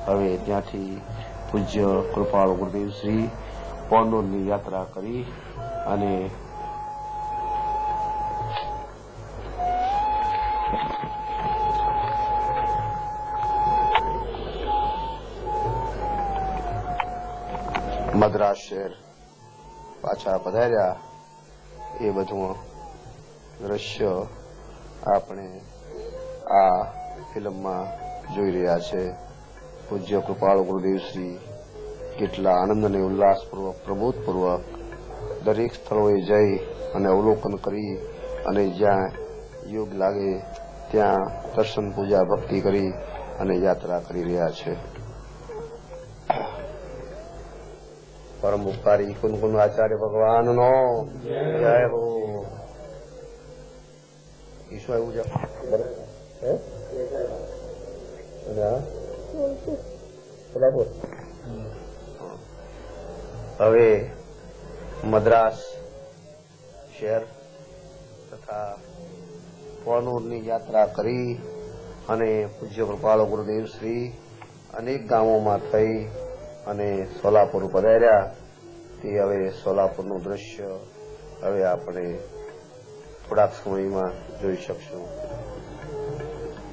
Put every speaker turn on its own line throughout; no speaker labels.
હવે ત્યાંથી પૂજ્ય કૃપાળુ ગુરુદેવ શ્રી પોરનૂરની યાત્રા કરી અને મદ્રાસ શહેર પાછા પધાર્યા. એ બધું દ્રશ્ય આપણે આ ફિલ્મમાં જોઈ રહ્યા છે. પૂજ્ય કૃપાળુ ગુરુદેવ શ્રી કેટલા આનંદ અને ઉલ્લાસપૂર્વક પ્રબોધપૂર્વક દરેક સ્થળોએ જઈ અને અવલોકન કરી અને જ્યાં યોગ લાગે ત્યાં દર્શન પૂજા ભક્તિ કરી અને યાત્રા કરી રહ્યા છે. પરમ ઉપકારી કુન આચાર્ય ભગવાન નો જય હો. ઈશ્વર એવું છે હવે મદ્રાસ શહેર તથા પોરનૂરની યાત્રા કરી અને પૂજ્ય કૃપાળુ ગુરુદેવ શ્રી અનેક ગામોમાં થઈ અને સોલાપુર પધાર્યા. તે હવે સોલાપુરનું દ્રશ્ય હવે આપણે થોડાક સમયમાં જોઈ શકશું.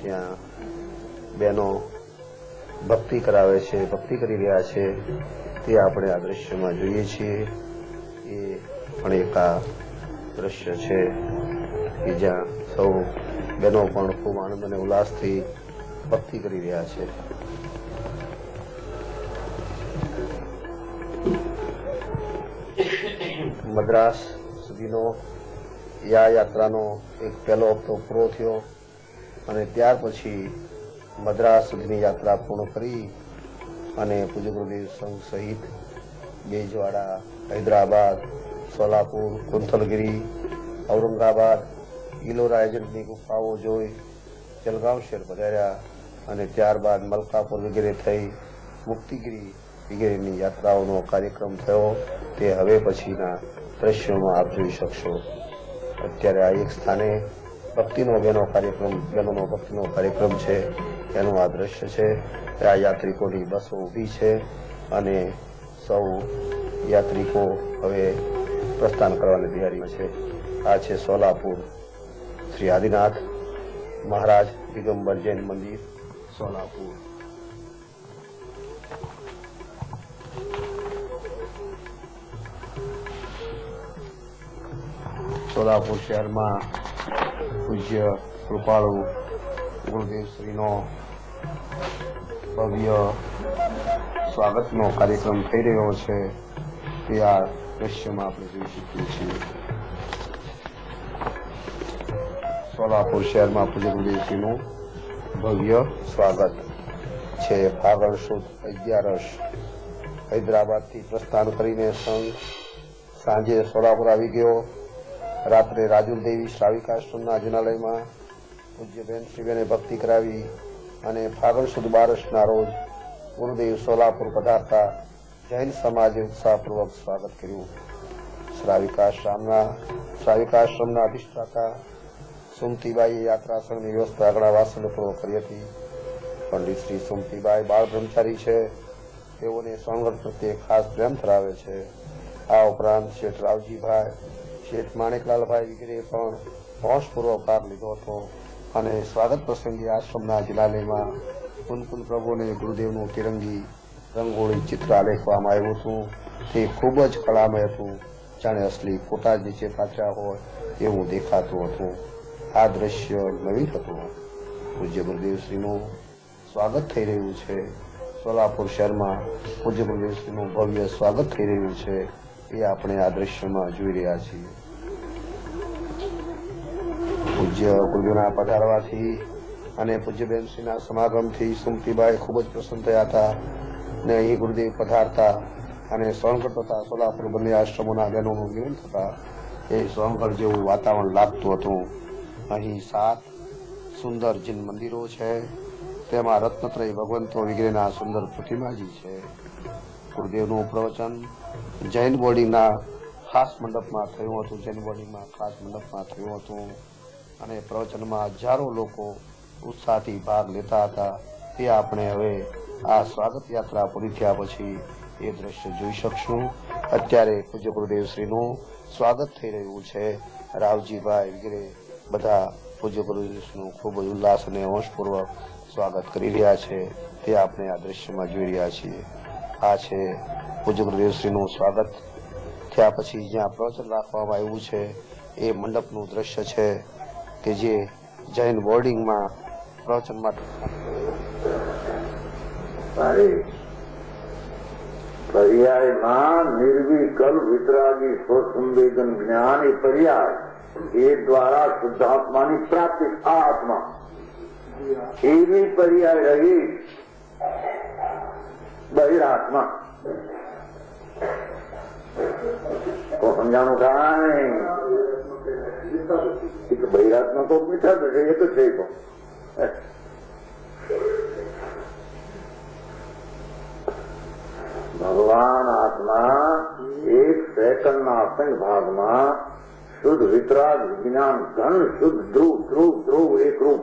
ત્યાં બહેનો ભક્તિ કરાવે છે, ભક્તિ કરી રહ્યા છે, તે આપણે આ દ્રશ્યમાં જોઈએ છીએ. એ પણ એક આ દ્રશ્ય છે કે જ્યાં સૌ બહેનો પણ ખૂબ આનંદ અને ઉલ્લાસથી ભક્તિ કરી રહ્યા છે. મદ્રાસ સુધીનો યાત્રાનો એક પહેલો હપ્તો પૂરો થયો અને ત્યાર પછી મદ્રાસ સુધીની યાત્રા પૂર્ણ કરી અને પૂજ્ય ગુરુદેવ સંઘ સહિત બેજવાડા, હૈદરાબાદ, સોલાપુર, કુંથલગીરી, ઔરંગાબાદ, ઇલોરા એજન્ટની ગુફાઓ જોઈ જલગાંવ શહેર પધાર્યા અને ત્યારબાદ મલકાપુર વગેરે થઈ મુક્તિગીરી વગેરેની યાત્રાઓનો કાર્યક્રમ થયો. તે હવે પછીના દ્રશ્યોમાં આપ જોઈ શકશો. અત્યારે આ એક સ્થાને બહેનોનો ભક્તિનો કાર્યક્રમ છે એનું આ દ્રશ્ય છે. આ યાત્રિકોની બસો ઊભી છે અને સૌ યાત્રિકો હવે પ્રસ્થાન કરવાની તૈયારીમાં છે. આ છે સોલાપુર શ્રી આદિનાથ મહારાજ દિગંબર જૈન મંદિર સોલાપુર. સોલાપુર શહેરમાં પૂજ્ય કૃપાળુ ગુરુદેવ શ્રીનો ભવ્ય સ્વાગતનો કાર્યક્રમ થઈ રહ્યો છે. તે આ દ્રશ્યમાં આપણે જોઈ શકીએ છીએ. સોલાપુર શહેરમાં પૂજ્ય ગુરુદેવ શ્રીનું ભવ્ય સ્વાગત છે. ફાગણ સુદ 11 હૈદરાબાદથી પ્રસ્થાન કરીને સંઘ સાંજે સોલાપુર આવી ગયો. રાત્રે રાજુલ દેવી શ્રાવિકાશ્રમના જનાલયમાં પૂજ્ય બેન શ્રીબેને ભક્તિ કરાવી અને ફાગણ સુદ 12ના રોજ ગુરુદેવ સોલાપુર પધારતા જૈન સમાજે ઉત્સાહપૂર્વક સ્વાગત કર્યું. શ્રાવિકાશ્રમના અધિષ્ઠાતા સુમતીબાઈએ યાત્રાસનની વ્યવસ્થા આગળ વાત્સલ્યપૂર્વક કરી હતી. પંડિત શ્રી સુમતીબાઈ બાળ બ્રહ્મચારી છે. તેઓને સોનગઢ પ્રત્યે ખાસ પ્રેમ ધરાવે છે. આ ઉપરાંત શેઠ રાવજીભાઈ, શેઠ માણેકલાલભાઈ વગેરે પણ હોંશપૂર્વક ભાગ લીધો હતો અને સ્વાગત પ્રસંગે આશ્રમના જિનાલયમાં કુનકુન પ્રભુને ગુરુદેવનું તિરંગી રંગોળી ચિત્ર આલેખવામાં આવ્યું હતું. તે ખૂબ જ કળામય હતું. જાણે અસલી ફોટા જ નીચે પાછા હોય એવું દેખાતું હતું. આ દ્રશ્ય નવીન હતું. પૂજ્ય ગુરુદેવશ્રીનું સ્વાગત થઈ રહ્યું છે. સોલાપુર શહેરમાં પૂજ્ય ગુરુદેવશ્રીનું ભવ્ય સ્વાગત થઈ રહ્યું છે. એ આપણે આ દ્રશ્યમાં જોઈ રહ્યા છીએ. પૂજ્ય ગુરુદેવના પધારવાથી અને પૂજ્યબેનશ્રીના સમાગમથી સુમતીબાઈ ખૂબ જ પ્રસન્ન થયા હતા ને અહીં ગુરુદેવ પધારતા અને સોનગઢ તથા સોલાપુર બંને આશ્રમોના બહેનોનું મિલન થતા એ સોનગઢ જેવું વાતાવરણ લાગતું હતું. અહીં 7 સુંદર જૈન મંદિરો છે. તેમાં રત્નત્રય ભગવંતો વગેરેના સુંદર પ્રતિમાજી છે. ગુરુદેવનું પ્રવચન જૈન બોર્ડિંગના ખાસ મંડપમાં થયું હતું. અને પ્રવચનમાં હજારો લોકો ઉત્સાહથી ભાગ લેતા હતા. તે આપણે હવે આ સ્વાગત યાત્રા પૂરી થયા પછી એ દ્રશ્ય જોઈ શકશું. અત્યારે પૂજ્ય ગુરુદેવ શ્રીનું સ્વાગત થઈ રહ્યું છે. રાવજીભાઈ વગેરે બધા પૂજ્ય ગુરુદેવનું ખૂબ જ ઉલ્લાસ અને હોંશપૂર્વક સ્વાગત કરી રહ્યા છે. તે આપણે આ દ્રશ્યમાં જોઈ રહ્યા છીએ. આ છે પૂજ્ય ગુરુદેવ શ્રીનું સ્વાગત થયા પછી જ્યાં પ્રવચન રાખવામાં આવ્યું છે એ મંડપનું દ્રશ્ય છે કે જે જૈન બોર્ડિંગમાં પ્રવચન માટે
પર્યાયમાં નિર્વિકલ્પ વિતરાગી સ્વસંવેદન જ્ઞાન એ પર્યાય એ દ્વારા શુદ્ધાત્માની પ્રાપ્તિ. આ આત્મા એવી પર્યાય રહી બહિરાત્મા તો સમજાણું કાંઈ બહિરાત્મા તો મીઠા થશે એ તો છે. તો ભગવાન આત્મા એક સેકન્ડના અસંગ ભાગમાં શુદ્ધ વિતરાગ વિજ્ઞાન ઘન શુદ્ધ ધ્રુવ ધ્રુવ ધ્રુવ એક રૂપ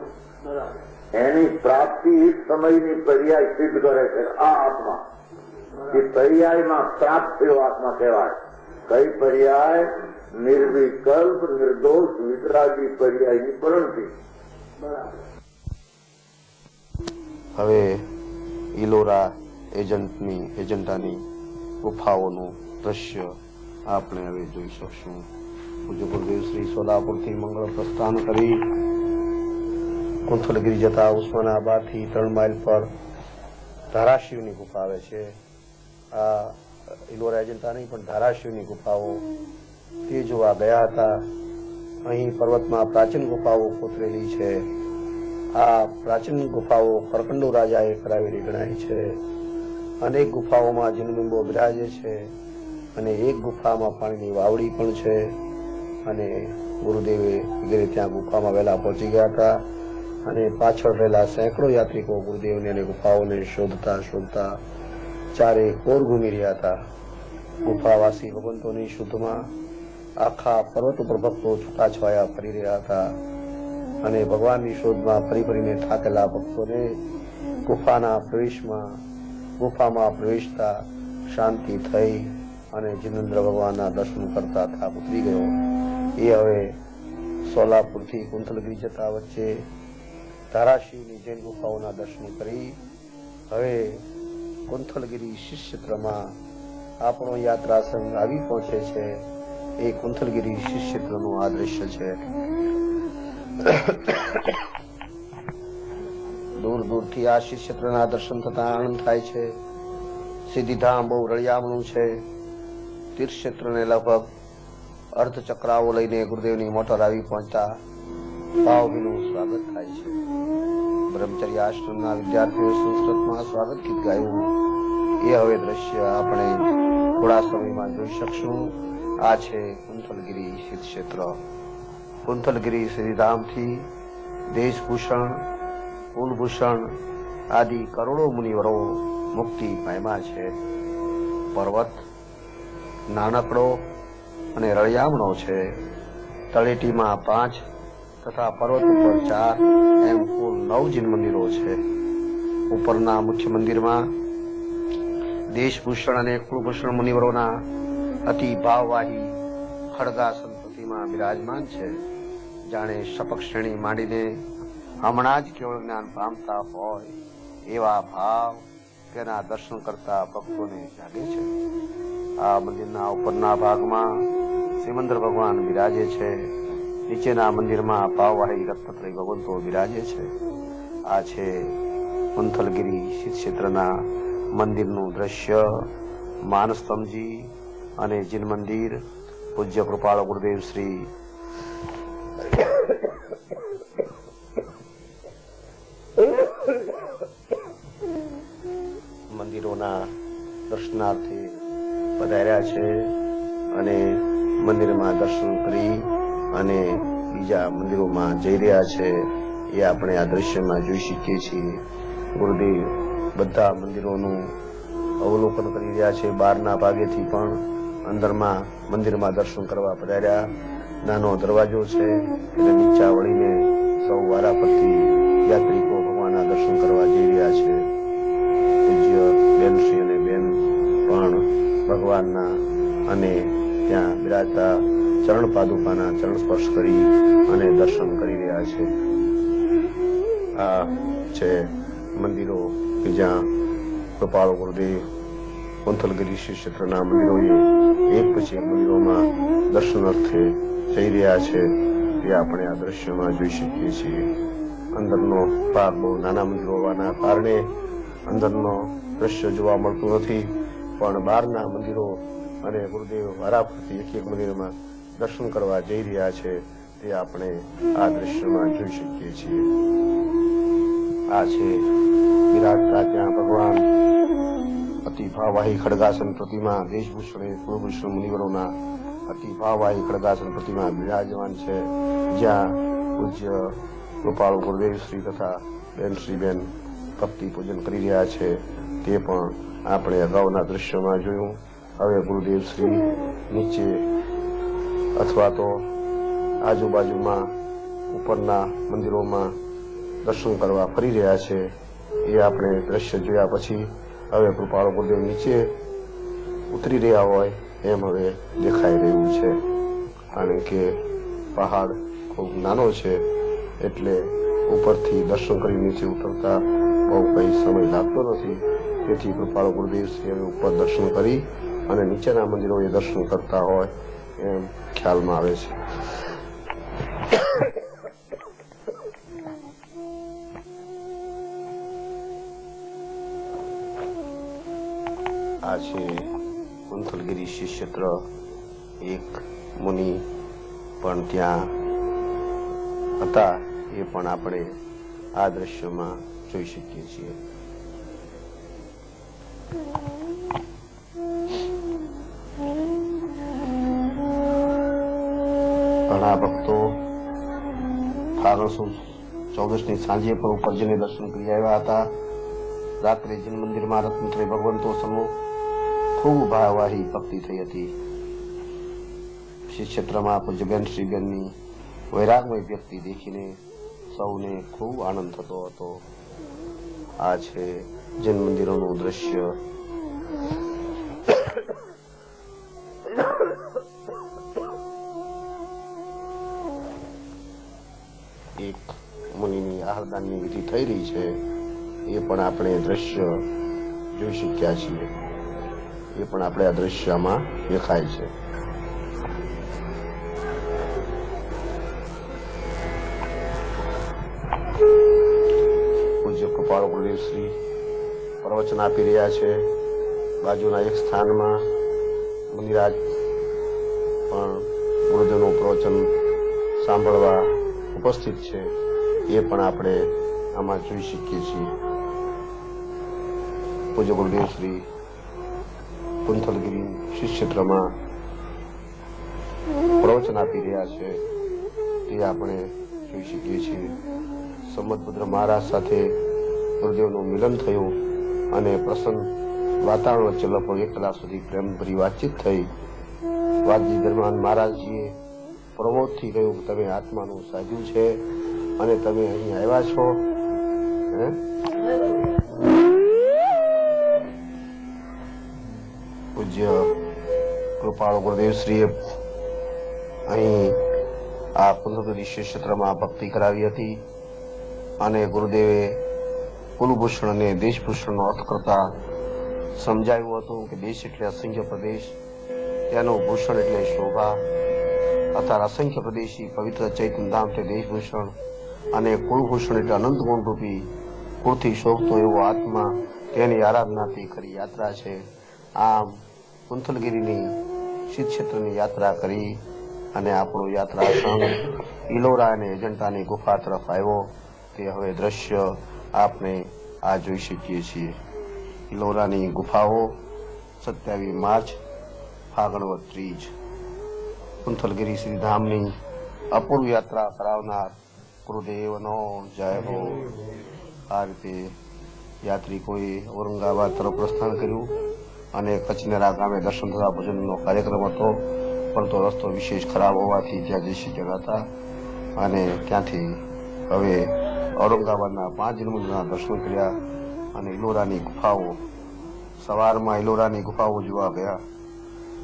એની પ્રાપ્તિ એક સમયની પર્યાય સિદ્ધ કરે છે. આ આત્મા એ પર્યાયમાં પ્રાપ્ત થયો આત્મા કહેવાય. કઈ પર્યાય? નિર્વિકલ્પ નિર્દોષ વિતરાગી પર્યાયની પરણતિ.
હવે ઇલોરા એજન્ટાની ગુફાઓનું દ્રશ્ય આપણે હવે જોઈ શકશું. પૂજ્ય ગુરુદેવ શ્રી સોલાપુરથી મંગળ પ્રસ્થાન કરી કુંથલગીરી જતા ઉસ્માનાબાદથી 3 માઇલ પર ધારાશિવની ગુફા આવે છે. આ ઇલોરા એજન્ટા નહીં પણ ધારાશિવની ગુફાઓ તે જોવા ગયા હતા. અહીં પર્વતમાં પ્રાચીન ગુફાઓ કોતરેલી છે. આ પ્રાચીન ગુફાઓ કરકંડુ રાજાએ કરાવેલી ગણાય છે. અનેક ગુફાઓમાં જનબિંબો બિરાજે છે અને એક ગુફામાં પાણીની વાવડી પણ છે. અને ગુરુદેવે વગેરે ત્યાં ગુફામાં વહેલા પહોંચી ગયા હતા અને પાછળ રહેલા સેંકડો યાત્રિકો ગુરુદેવની અને ગુફાઓને શોધતા ચારે કોર ઘૂમી રહ્યા હતા. ગુફાવાસી ભગવંતોની શુદ્ધમાં આખા પર્વત ઉપર ભક્તો છૂટાછવાયા ફરી રહ્યા હતા અને ભગવાનની શોધમાં ફરીને થાકેલા ભક્તોને ગુફામાં પ્રવેશતા શાંતિ થઈ અને જિનેન્દ્ર ભગવાનના દર્શન કરતા થાક ઉતરી ગયો. એ હવે સોલાપુરથી કુંથલગીરી જતા વચ્ચે ધારાશિવની જૈન ગુફાઓના દર્શન કરી હવે કુંથલગીરી શિવક્ષેત્રમાં આપણો યાત્રા સંઘ આવી પહોંચે છે. એ કુંથલગીરી શિવક્ષેત્રનું આ દ્રશ્ય છે. દૂર દૂરથી આ શિવક્ષેત્રના દર્શન થતા આનંદ થાય છે. સિદ્ધિધામ બહુ રળિયામણું છે. તીર્થક્ષેત્રને લગભગ અર્ધ ચક્રાઓ લઈને ગુરુદેવની મોટર આવી પહોંચતા ભાવભીનું સ્વાગત થાય છે. બ્રહ્મચર્ય આશ્રમના વિદ્યાર્થીઓએ સંસ્કૃતમાં સ્વાગત ગીત ગાયું. એ હવે દ્રશ્ય આપણે થોડા સમયમાં જોઈ શકશું. આ છે કુંથલગીરી સિદ્ધક્ષેત્ર. કુંથલગીરી સિદ્ધિધામથી દેશભૂષણ, કુલભૂષણ આદિ કરોડો મુનિવરો મુક્તિ પામ્યા છે. પર્વત નાનકડો અને રળિયામણો છે. તળેટીમાં 5 તથા પર્વત ઉપર 4 એમ કુલ 9 જૈન મંદિરો છે. ઉપરના મુખ્ય મંદિરમાં દેશભૂષણ અને કુલભૂષણ મુનિવરોના અતિ ભાવવાહી ખડગાસન પ્રતિમા બિરાજમાન છે. જાણે શપક શ્રેણી માંડીને હમણાં જ કેવળ જ્ઞાન પામતા હોય એવા ભાવ તેના દર્શન કરતા ભક્તોને જાગે છે. આ મંદિરના ઉપરના ભાગમાં સિમંદર ભગવાન બિરાજે છે. નીચેના મંદિરમાં ભાવવાહી રત્નત્રય ભગવંતો બિરાજે છે. આ છે કુંથલગીરી સિદ્ધક્ષેત્રના મંદિરનું દ્રશ્ય. માનસ્તંભજી અને જૈન મંદિર પૂજ્ય કૃપાળ ગુરુદેવ શ્રી મંદિરોના દર્શનાર્થે પધાર્યા છે અને મંદિરમાં દર્શન કરી અને બીજા મંદિરોમાં જઈ રહ્યા છે. એ આપણે આ દ્રશ્યમાં જોઈ શકીએ છીએ. ગુરુદેવ બધા મંદિરોનું અવલોકન કરી રહ્યા છે. બહારના ભાગેથી પણ મંદિરમાં દર્શન કરવા પધાર્યા. નાનો દરવાજો છે એટલે નીચા વળીને સૌ વારા પરથી યાત્રિકો ભગવાનના દર્શન કરવા જઈ રહ્યા છે. ભગવાનના અને ત્યાં બિરાજતા ચરણ પાદુકાના ચરણ સ્પર્શ કરી અને દર્શન કરી રહ્યા છે. આ છે મંદિરો કે જ્યાં કૃપાળુ ગુરુદેવ કુંથલગીરી શ્રી ક્ષેત્રના મંદિરોએ એક પછી એક મંદિરોમાં દર્શનાર્થે જઈ રહ્યા છે. તે આપણે આ દ્રશ્યમાં જોઈ શકીએ છીએ. અંદરનો ભાગ બહુ નાના મંદિરો હોવાના કારણે અંદરનો દ્રશ્ય જોવા મળતું નથી, પણ બહારના મંદિરો અને ગુરુદેવ વારાફરતી એક એક મંદિરમાં દર્શન કરવા જઈ રહ્યા છે તે આપણે આ દ્રશ્યમાં જોઈ શકીએ છીએ. આ છે વિરાટતા ત્યાં ભગવાન અતિ ભાવવાહી ખડગાસન પ્રતિમા દેશભૂષણ કુળભૂષણ મુનિવરોના અતિ ભાવવાહી ખડગાસન પ્રતિમા બિરાજમાન છે, જ્યાં પૂજ્ય કૃપાળુ ગુરુદેવ શ્રી તથા બેન શ્રીબેન ભક્તિ પૂજન કરી રહ્યા છે. તે પણ આપણે અગાઉના દ્રશ્યમાં જોયું. હવે ગુરુદેવ શ્રી નીચે અથવા તો આજુબાજુમાં ઉપરના મંદિરોમાં દર્શન કરવા ફરી રહ્યા છે. એ આપણે દ્રશ્ય જોયા પછી હવે કૃપાળુ ગુરુદેવ નીચે ઉતરી રહ્યા હોય એમ હવે દેખાઈ રહ્યું છે. કારણ કે પહાડ ખૂબ નાનો છે એટલે ઉપરથી દર્શન કરી નીચે ઉતરતા બહુ કઈ સમય લાગતો નથી. તેથી કૃપાળુ ગુરુદેવ શ્રી હવે ઉપર દર્શન કરી અને નીચેના મંદિરોએ દર્શન કરતા હોય એમ ખ્યાલમાં આવે છે. આ છે કુંથલગીરી શ્રી ક્ષેત્ર. એક મુનિ પણ ત્યાં હતા, એ પણ આપણે આ દ્રશ્યમાં જોઈ શકીએ છીએ. ઘણા ભક્તો ફાગણ સુદ 14ની સાંજે પણ ઉપર જઈને દર્શન કરી આવ્યા હતા. રાત્રે જૈન મંદિરમાં રત્નત્રય ભગવંતો સન્મુખ ખૂબ ભાવવાહી ભક્તિ થઈ હતી. શ્રી ક્ષેત્રમાં પૂજ્ય બેન શ્રીબેનની વૈરાગમય વ્યક્તિ દેખીને સૌને ખૂબ આનંદ થતો હતો. આ છે જૈન મંદિરોનું દ્રશ્ય. એક મુનિની આહારદાનની વિધિ થઈ રહી છે, એ પણ આપણે દ્રશ્ય જોઈ શક્યા છીએ. એ પણ આપણે આ દ્રશ્યમાં દેખાય છે. પૂજ્ય કૃપાળુ ગુરુદેવ શ્રી પ્રવચન આપી રહ્યા છે. બાજુના એક સ્થાનમાં મુનિરાજ પણ ગુરુદેવનું પ્રવચન સાંભળવા ઉપસ્થિત છે. એ પણ આપણે આમાં જોઈ શકીએ છીએ. પૂજ્ય ગુરુદેવ શ્રી કુંથલગીરી શ્રી ક્ષેત્રમાં પ્રવચન આપી રહ્યા છે, તે આપણે જોઈ શકીએ છીએ. સંબતભદ્ર મહારાજ સાથે ગુરુદેવનું મિલન થયું અને પ્રસન્ન વાતાવરણ વચ્ચે લગભગ 1 કલાક સુધી પ્રેમભરી વાતચીત થઈ. વાતચીત દરમિયાન મહારાજજીએ પ્રમોદથી કહ્યું કે તમે આત્માનું સાધ્યું છે અને તમે અહીં આવ્યા છો. પૂજ્ય કૃપાળુ ગુરુદેવ શ્રીએ અહીં આ કુંથલગીરી ક્ષેત્રમાં ભક્તિ કરાવી હતી અને ગુરુદેવે કુલભૂષણ અને દેશભૂષણનો અર્થ કરતા સમજાવ્યું હતું કે દેશ એટલે અસંખ્ય પ્રદેશ, તેનું ભૂષણ એટલે શોભા, અર્થાત અસંખ્ય પ્રદેશી પવિત્ર ચૈતનધામ તે દેશભૂષણ અને કુલભૂષણ એટલે અનંત ગુણરૂપી કુળથી શોભતો એવો આત્મા, તેની આરાધનાથી ખરી યાત્રા છે. આમ કુંથલગીરીની શ્રી ક્ષેત્રની યાત્રા કરી અને આપણો યાત્રા સંઘ ઇલોરા અને અજંટાની ગુફા તરફ આવ્યો. તે હવે દ્રશ્ય આપણે આ જોઈ શકીએ છીએ. ઇલોરાની ગુફાઓ 27 માર્ચ ફાગણવદ ત્રીજ. કુંથલગીરી શ્રીધામની અપૂર્વ યાત્રા કરાવનાર ગુરુદેવનો જય હો. આ રીતે યાત્રિકોએ ઔરંગાબાદ તરફ પ્રસ્થાન કર્યું અને કચનેરા ગામે દર્શન તથા ભોજનનો કાર્યક્રમ હતો, પરંતુ રસ્તો વિશેષ ખરાબ હોવાથી ત્યાં જઈ શક્યા હતા અને ત્યાંથી હવે ઔરંગાબાદના 5 જૈન મંદિરના દર્શન કર્યા અને ઇલોરાની ગુફાઓ, સવારમાં ઇલોરાની ગુફાઓ જોવા ગયા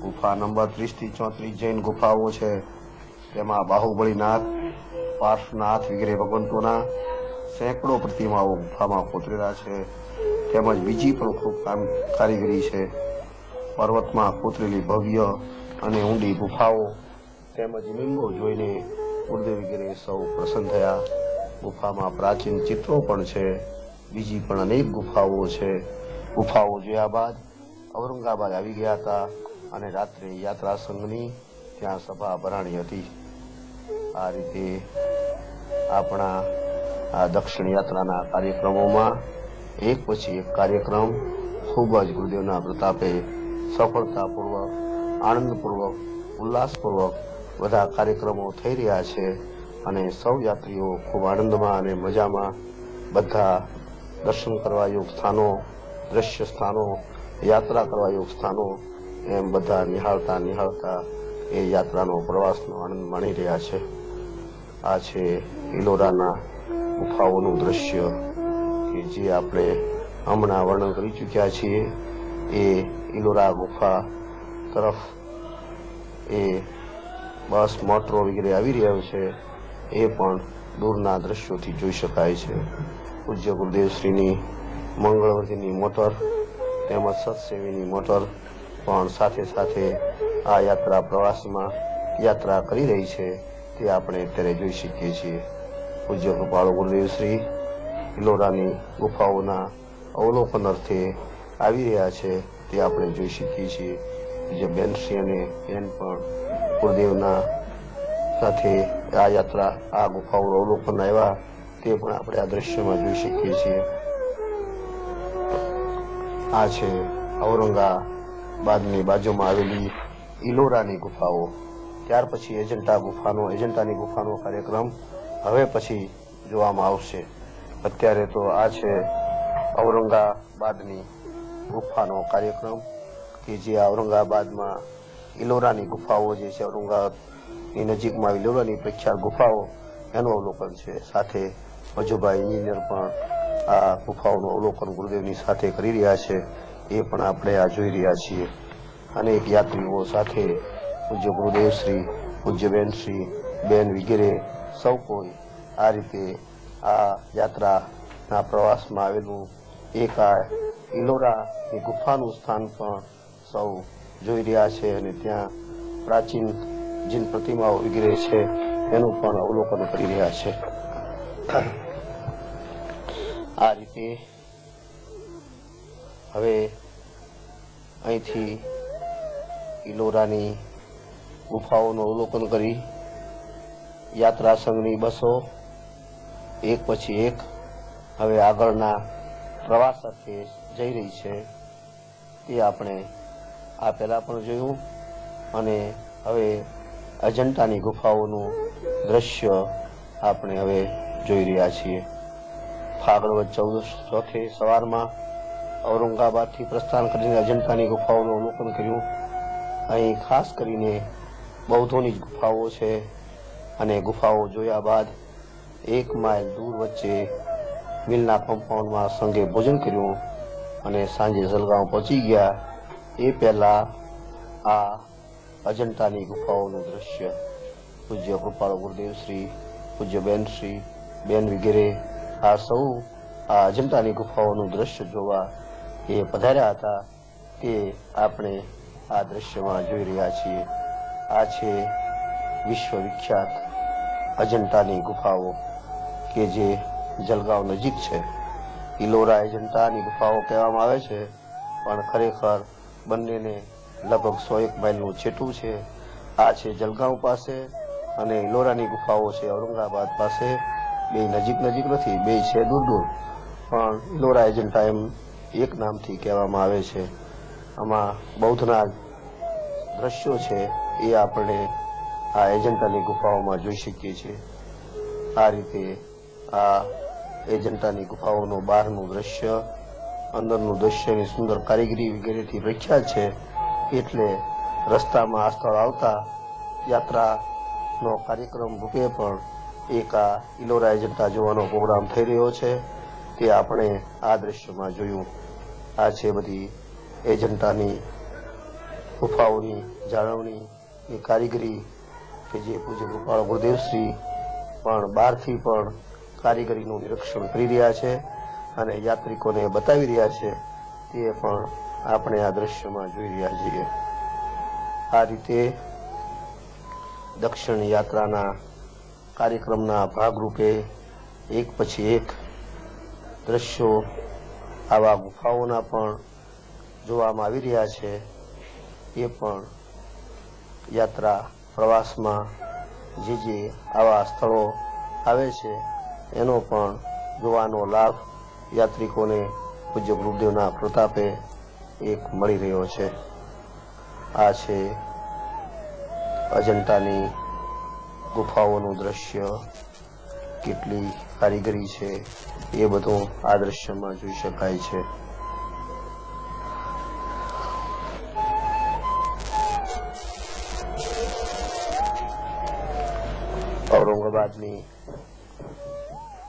ગુફા નંબર 30 થી 34 જૈન ગુફાઓ છે. તેમાં બાહુબળીનાથ, પાર્શ્વનાથ વગેરે ભગવંતોના સેંકડો પ્રતિમાઓ ગુફામાં કોતરેલા છે. તેમજ બીજી પણ ખૂબ કારીગરી છે. પર્વતમાં કોતરેલી ભવ્ય અને ઊંડી ગુફાઓ તેમજ લીંબો જોઈને ગુરુદેવ વગેરે સૌ પ્રસન્ન થયા. ગુફામાં પ્રાચીન ચિત્રો પણ છે. બીજી પણ અનેક ગુફાઓ છે. ગુફાઓ જોયા બાદ ઔરંગાબાદ આવી ગયા હતા અને રાત્રે યાત્રા સંઘની ત્યાં સભા ભરાણી હતી. આ રીતે આપણા આ દક્ષિણ યાત્રાના કાર્યક્રમોમાં એક પછી એક કાર્યક્રમ ખૂબ જ ગુરુદેવના પ્રતાપે સફળતાપૂર્વક, આનંદપૂર્વક, ઉલ્લાસપૂર્વક બધા કાર્યક્રમો થઈ રહ્યા છે અને સૌ યાત્રીઓ ખૂબ આનંદમાં અને મજામાં બધા દર્શન કરવા યોગ સ્થાનો, દ્રશ્ય સ્થાનો, યાત્રા કરવા યોગ સ્થાનો એમ બધા નિહાળતા એ યાત્રાનો પ્રવાસનો આનંદ માણી રહ્યા છે. આ છે ઇલોરાના ગુફાઓનું દ્રશ્ય કે જે આપણે હમણાં વર્ણન કરી ચૂક્યા છીએ. એ ઇલોરા ગુફા તરફ એ બસ, મોટરો વગેરે આવી રહ્યો છે. એ પણ દૂરના દ્રશ્યોથી જોઈ શકાય છે. પૂજ્ય ગુરુદેવશ્રીની મંગળવતીની મોટર તેમજ સત્સેવીની મોટર પણ સાથે સાથે આ યાત્રા પ્રવાસમાં યાત્રા કરી રહી છે. તે આપણે અત્યારે જોઈ શકીએ છીએ. પૂજ્ય કૃપાળુ ગુરુદેવશ્રી ઇલોરાની ગુફાઓના અવલોકન અર્થે આવી રહ્યા છે. તે આપણે જોઈ શકીએ છીએ. પૂજ્ય બેનશ્રી અને બેન પણ ગુરુદેવના સાથે આ યાત્રા, આ ગુફાઓનું અવલોકન આવ્યા. તે પણ આપણે આ દ્રશ્યમાં જોઈ શકીએ છીએ. આ છે ઔરંગાબાદની બાજુમાં આવેલી ઇલોરાની ગુફાઓ. ત્યાર પછી એજન્ટાની ગુફાનો કાર્યક્રમ હવે પછી જોવામાં આવશે. અત્યારે તો આ છે ઔરંગાબાદની ગુફાનો કાર્યક્રમ કે જે ઔરંગાબાદમાં ઇલોરાની ગુફાઓ જે છે, ઔરંગાબાદની નજીકમાં ઇલોરાની પ્રખ્યાત ગુફાઓ એનું અવલોકન છે. સાથે મજુભાઈ એન્જિનિયર પણ આ ગુફાઓનું અવલોકન ગુરુદેવની સાથે કરી રહ્યા છે. એ પણ આપણે આ જોઈ રહ્યા છીએ. અનેક યાત્રીઓ સાથે પૂજ્ય ગુરુદેવશ્રી, પૂજ્ય બેનશ્રી, બેન વગેરે સૌ કોઈ આ રીતે આ યાત્રાના પ્રવાસમાં આવેલું એક આ ઇલોરાની ગુફાનું સ્થાન પણ સૌ જોઈ રહ્યા છે અને ત્યાં પ્રાચીન જીન પ્રતિમાઓ વગેરે છે એનું પણ અવલોકન કરી રહ્યા છે. આ રીતે હવે અહીંથી ઇલોરાની ગુફાઓનું અવલોકન કરી યાત્રા સંઘની બસો એક પછી એક હવે આગળના પ્રવાસ અર્થે જઈ રહી છે. તે આપણે આ પહેલા પણ જોયું અને હવે અજંટાની ગુફાઓનું દ્રશ્ય આપણે હવે જોઈ રહ્યા છીએ. ફાગણ 14 સવારમાં ઔરંગાબાદથી પ્રસ્થાન કરીને અજંટાની ગુફાઓનું અવલોકન કર્યું. અહીં ખાસ કરીને બૌદ્ધોની જ ગુફાઓ છે અને ગુફાઓ જોયા બાદ 1 માઇલ દૂર વચ્ચે મિલના કમ્પાઉન્ડમાં સંઘે ભોજન કર્યું અને સાંજે જલગાંવ પહોંચી ગયા. એ પહેલા આ અજંટાની ગુફાઓનું દ્રશ્ય પૂજ્ય કૃપાળુ ગુરુદેવશ્રી, પૂજ્ય બેનશ્રી, બેન વગેરે આ સૌ આ અજંટાની ગુફાઓનું દ્રશ્ય જોવા એ પધાર્યા હતા. તે આપણે આ દ્રશ્યમાં જોઈ રહ્યા છીએ. આ છે વિશ્વવિખ્યાત અજંટાની ગુફાઓ કે જે જલગાંવ નજીક છે. ઇલોરા અજંટાની ગુફાઓ કહેવામાં આવે છે પણ ખરેખર બંનેને લગભગ 101 માઇલનું છેટું છે. આ છે જલગાંવ પાસે અને ઇલોરાની ગુફાઓ છે ઔરંગાબાદ પાસે. બે નજીક નથી, બે છે દૂર, પણ ઇલોરા અજંટા એમ એક નામથી કહેવામાં આવે છે. આમાં બૌદ્ધના દ્રશ્યો છે એ આપણે આ એજન્ટાની ગુફાઓમાં જોઈ શકીએ છીએ. આ રીતે આ એજન્ટાની ગુફાઓનું બહારનું દ્રશ્ય, અંદરનું દ્રશ્યની સુંદર કારીગરી વગેરેથી પ્રખ્યાત છે. એટલે રસ્તામાં આ સ્થળ આવતા યાત્રાનો કાર્યક્રમ રૂપે પણ એક આ ઇલોરા એજન્ટા જોવાનો પ્રોગ્રામ થઈ રહ્યો છે. તે આપણે આ દ્રશ્યમાં જોયું. આ છે બધી એજન્ટાની ગુફાઓની જાળવણી એ કારીગરી કે જે પૂજ્ય કૃપાળુ ગુરુદેવશ્રી પણ બહારથી પણ કારીગરીનું નિરીક્ષણ કરી રહ્યા છે અને યાત્રિકોને બતાવી રહ્યા છે તે પણ આપણે આ દ્રશ્યમાં જોઈ રહ્યા છીએ. આ રીતે દક્ષિણ યાત્રાના કાર્યક્રમના ભાગરૂપે એક પછી એક દ્રશ્યો આવા ગુફાઓના પણ જોવામાં આવી રહ્યા છે. એ પણ યાત્રા પ્રવાસમાં જે આવા સ્થળો આવે છે એનો પણ જોવાનો લાભ યાત્રિકોને પૂજ્ય ગુરુદેવના પ્રતાપે એક મળી રહ્યો છે. આ છે અજંતાની ગુફાઓનું દ્રશ્ય. કેટલી કારીગરી છે એ બધું આ દ્રશ્યમાં જોઈ શકાય છે.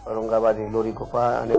ઔરંગાબાદની લોરી ગુફા અને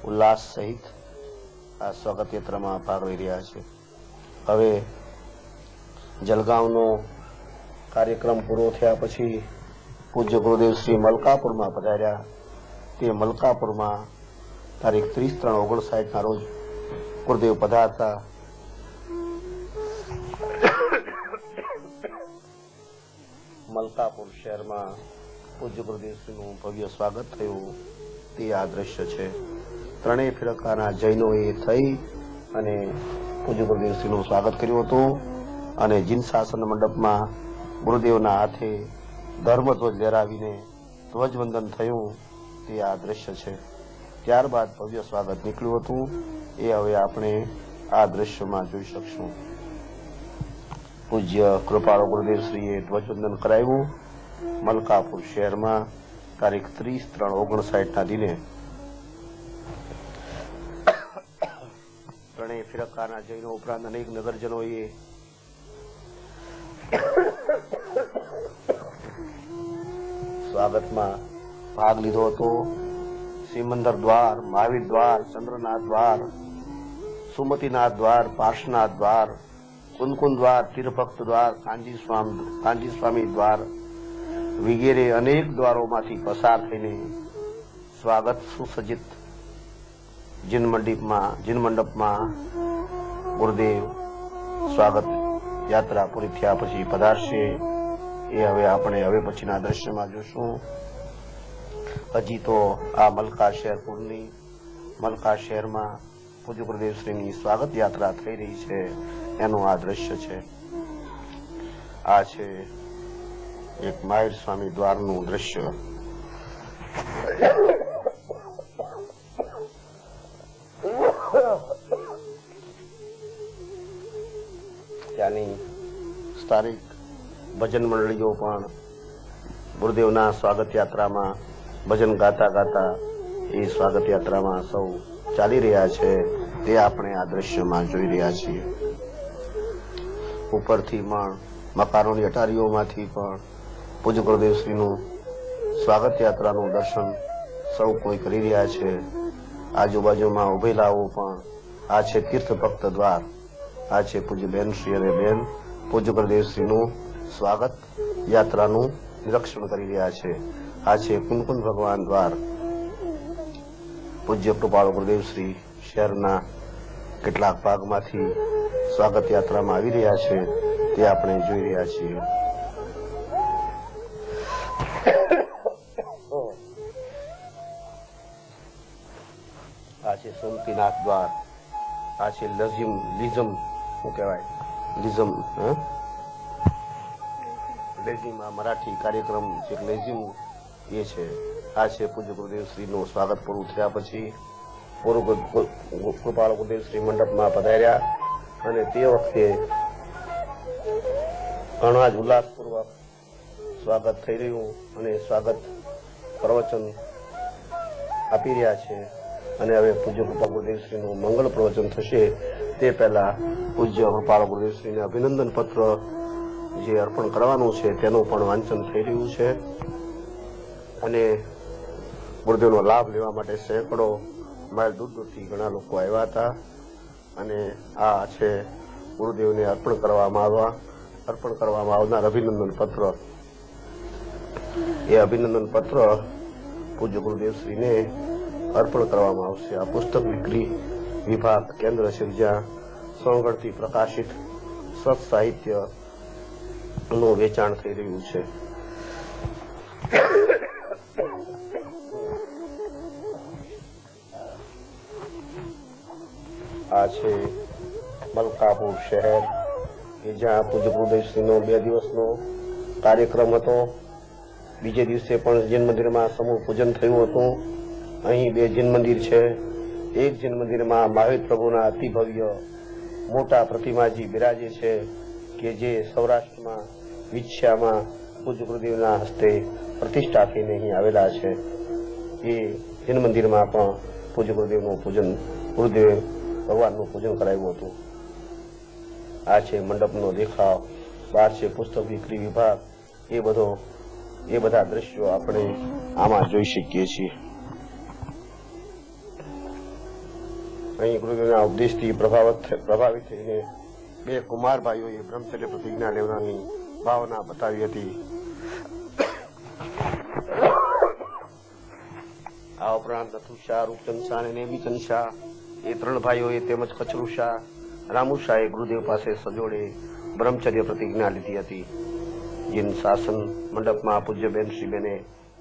ઉલ્લાસ સહિત આ સ્વાગત યાત્રામાં ભાગ લઈ રહ્યા છે. હવે જલગાંવનો કાર્યક્રમ પૂરો થયા પછી પૂજ્ય ગુરુદેવ શ્રી મલકાપુરમાં પધાર્યા. તે મલકાપુરમાં તારીખ 30/3/59 રોજ ગુરુદેવ પધારતા મલકાપુર શહેરમાં પૂજ્ય ગુરુદેવશ્રીનું ભવ્ય સ્વાગત થયું. તે આ દ્રશ્ય છે. ત્રણેય ફિરકાના જૈનોએ થઈ અને પૂજ્ય ગુરુદેવશ્રીનું સ્વાગત કર્યું હતું અને જીન શાસન મંડપમાં ગુરુદેવના હાથે ધર્મધ્વજ લહેરાવીને ધ્વજવંદન થયું. તે આ દ્રશ્ય છે. ત્યારબાદ ભવ્ય સ્વાગત નીકળ્યું હતું. એ હવે આપણે આ દ્રશ્યમાં જોઈ શકશું. પૂજ્ય કૃપાળુ ગુરુદેવશ્રીએ ધ્વજવંદન કરાવ્યું મલકાપુર શહેરમાં તારીખ 30/3/59 દિને. ત્રણેય ફિરકાના જૈનો ઉપરાંત અનેક નગરજનોએ સ્વાગતમાં ભાગ લીધો હતો. સિમંદર દ્વાર, મહાવીર દ્વાર, ચંદ્રનાથ દ્વાર, સુમતીનાથ દ્વાર, પાર્શનાથ દ્વાર, કુંદકુંદ દ્વાર, તીરભક્ત દ્વાર, કાંજી સ્વામી દ્વાર વગેરે અનેક દ્વારોમાંથી પસાર થઈને સ્વાગત સુસજ્જિત જીન મંડપમાં ગુરુદેવ સ્વાગત યાત્રા પૂરી થયા પછી પધારશે. એ હવે આપણે હવે પછીના દ્રશ્યમાં જોશું. હજી તો આ મલકા શહેરમાં પૂજ્ય ગુરુદેવશ્રીની સ્વાગત યાત્રા થઈ રહી છે એનું આ દ્રશ્ય છે. આ છે એક મહાવીર સ્વામી દ્વારનું દ્રશ્ય. ત્યાંની સ્થાનિક ભજન મંડળીઓ પણ ગુરુદેવના સ્વાગત યાત્રામાં ભજન ગાતા ગાતા એ સ્વાગત યાત્રામાં સૌ ચાલી રહ્યા છે તે આપણે આ દ્રશ્યમાં જોઈ રહ્યા છીએ. ઉપરથી પણ મકાનોની અટારીઓમાંથી પણ પૂજ્ય ગુરુદેવશ્રીનું સ્વાગત યાત્રાનું દર્શન સૌ કોઈ કરી રહ્યા છે. આજુબાજુમાં ઉભેલાઓ પણ આ છે તીર્થ ભક્ત દ્વાર. આ છે પૂજ્ય બેન શ્રી અને બેન પૂજ્ય ગુરુદેવશ્રીનું સ્વાગત યાત્રાનું નિરીક્ષણ કરી રહ્યા છે. આ છે કુંકુમ ભગવાન દ્વાર. પૂજ્ય કૃપાળુ ગુરુદેવશ્રી શહેરના કેટલાક ભાગમાંથી સ્વાગત યાત્રામાં આવી રહ્યા છે તે આપણે જોઈ રહ્યા છીએ. આ છે સોમતીનાથ દ્વાર. આ છે લિઝમ શું કહેવાય લિઝમ લેઝિમ આ મરાઠી કાર્યક્રમ જે લેઝિમ એ છે. આ છે પૂજ્ય ગુરુદેવશ્રીનું સ્વાગત પૂરું થયા પછી કૃપાળુ ગુરુદેવશ્રી મંડપમાં પધાર્યા અને તે વખતે ઘણા જ ઉલ્લાસપૂર્વક સ્વાગત થઈ રહ્યું અને સ્વાગત પ્રવચન આપી રહ્યા છે. અને હવે પૂજ્ય કૃપાળુ ગુરુદેવશ્રીનું મંગળ પ્રવચન થશે તે પહેલા પૂજ્ય કૃપાળુ ગુરુદેવશ્રીને અભિનંદન પત્ર જે અર્પણ કરવાનું છે તેનું પણ વાંચન થઈ રહ્યું છે. અને ગુરુદેવનો લાભ લેવા માટે સેંકડો માઇલ દૂર દૂરથી ઘણા લોકો આવ્યા હતા. અને આ છે ગુરુદેવને અર્પણ કરવામાં આવનાર અભિનંદન પત્ર. એ અભિનંદન પત્ર પૂજ્ય ગુરુદેવશ્રીને અર્પણ કરવામાં આવશે. આ પુસ્તક વિક્રી વિભાગ કેન્દ્ર છે જ્યાં સોનગઢથી પ્રકાશિત સત સાહિત્ય નું વેચાણ થઈ રહ્યું છે. આ છે મલકાપુર શહેર કે જ્યાં પૂજ્ય ગુરુદેવશ્રીનો 2 દિવસનો કાર્યક્રમ હતો. બીજે દિવસે પણ જૈન મંદિરમાં સમૂહ પૂજન થયું હતું. અહીં 2 જૈન મંદિર છે. એક જૈન મંદિરમાં મહાવીર પ્રભુના અતિ ભવ્ય મોટા પ્રતિમાજી બિરાજે છે કે જે સૌરાષ્ટ્રમાં વિછ્યામાં પૂજ્ય ગુરુદેવના હસ્તે પ્રતિષ્ઠા થઈને અહીં આવેલા છે. એ જૈન મંદિરમાં પણ પૂજ્ય ગુરુદેવનું પૂજન ગુરુદેવે ભગવાનનું પૂજન કરાવ્યું હતું. આ છે મંડપનો દેખાવ. બહાર છે પુસ્તક વિક્રી વિભાગ. એ બધા દ્રશ્યો આપણે આમાં જોઈ શકીએ છીએ. અહીં ગુરુદેવના ઉપદેશથી પ્રભાવિત થઈને 2 કુમાર ભાઈઓએ બ્રહ્મચર્ય પ્રતિજ્ઞા લેવાની ભાવના બતાવી હતી. આ ઉપરાંત નથુ શાહ, રૂપચંદ શાહ અને નેમીચંદ શાહ એ 3 ભાઈઓએ તેમજ કચરુ શાહ, રામુ શાહે ગુરુદેવ પાસે સજોડે બ્રહ્મચર્ય પ્રતિજ્ઞા લીધી હતી. જૈન શાસન મંડપમાં પૂજ્ય બેન શ્રી બેને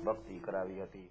ભક્તિ કરાવી હતી.